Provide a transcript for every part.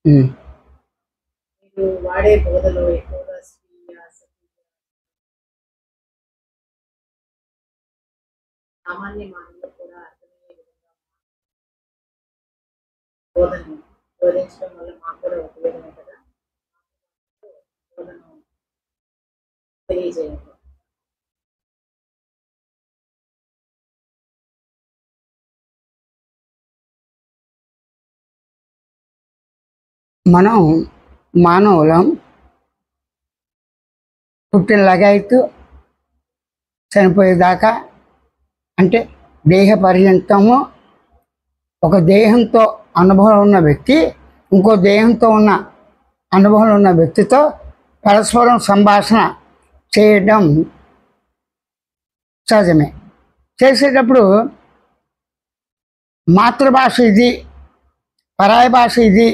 ఉమ్. మీరు వాడే బోధలో ఎక్కువగా స్వీయ సామాన్య మానవులు కూడా అర్థమయ్యే విధంగా బోధనను బోధించడం వల్ల మాకు కూడా ఉపయోగమే కదా. బోధన తెలియజేయండి. మనం మానవులం పుట్టిన లగాయత్తు చనిపోయేదాకా అంటే దేహ పర్యంతము ఒక దేహంతో అనుభవం ఉన్న వ్యక్తి ఇంకో దేహంతో ఉన్న అనుభవం ఉన్న వ్యక్తితో పరస్పరం సంభాషణ చేయడం సహజమే. చేసేటప్పుడు మాతృభాష ఇది, పరాయి భాష ఇది,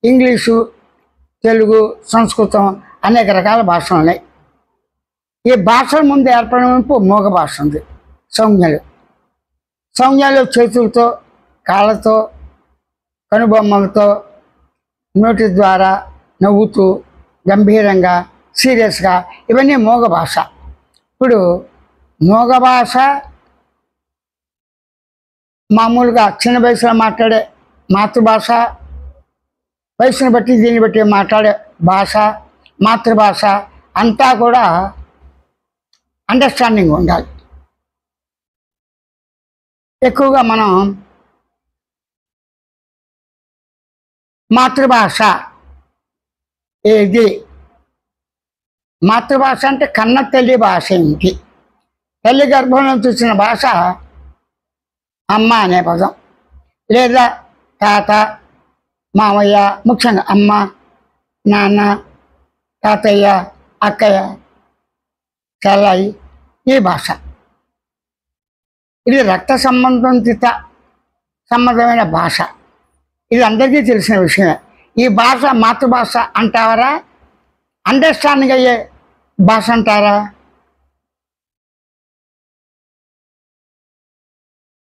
ఇంగ్లీషు, తెలుగు, సంస్కృతం అనేక రకాల భాషలు ఉన్నాయి. ఈ భాషల ముందు ఏర్పడినప్పుడు మూగ భాష ఉంది. సంజ్ఞలు చేతులతో, కాళ్ళతో, కనుబొమ్మలతో, నోటి ద్వారా నవ్వుతూ గంభీరంగా సీరియస్గా, ఇవన్నీ మూగ భాష. ఇప్పుడు మూగ భాష మామూలుగా చిన్న వయసులో మాట్లాడే మాతృభాష, వయసును బట్టి దీన్ని బట్టి మాట్లాడే భాష, మాతృభాష అంతా కూడా అండర్స్టాండింగ్ ఉండాలి. ఎక్కువగా మనం మాతృభాష ఏది, మాతృభాష అంటే కన్న తల్లి భాష ఏంటి, తల్లి గర్భంలో చూసిన భాష అమ్మ అనే పదం, లేదా తాత, మామయ్య, ముఖ్యంగా అమ్మ, నాన్న, తాతయ్య, అక్కయ్య, చెల్లాయి, ఈ భాష. ఇది రక్త సంబంధమైన భాష. ఇది అందరికీ తెలిసిన విషయమే. ఈ భాష మాతృభాష అంటారా, అండర్స్టాండింగ్ అయ్యే భాష అంటారా?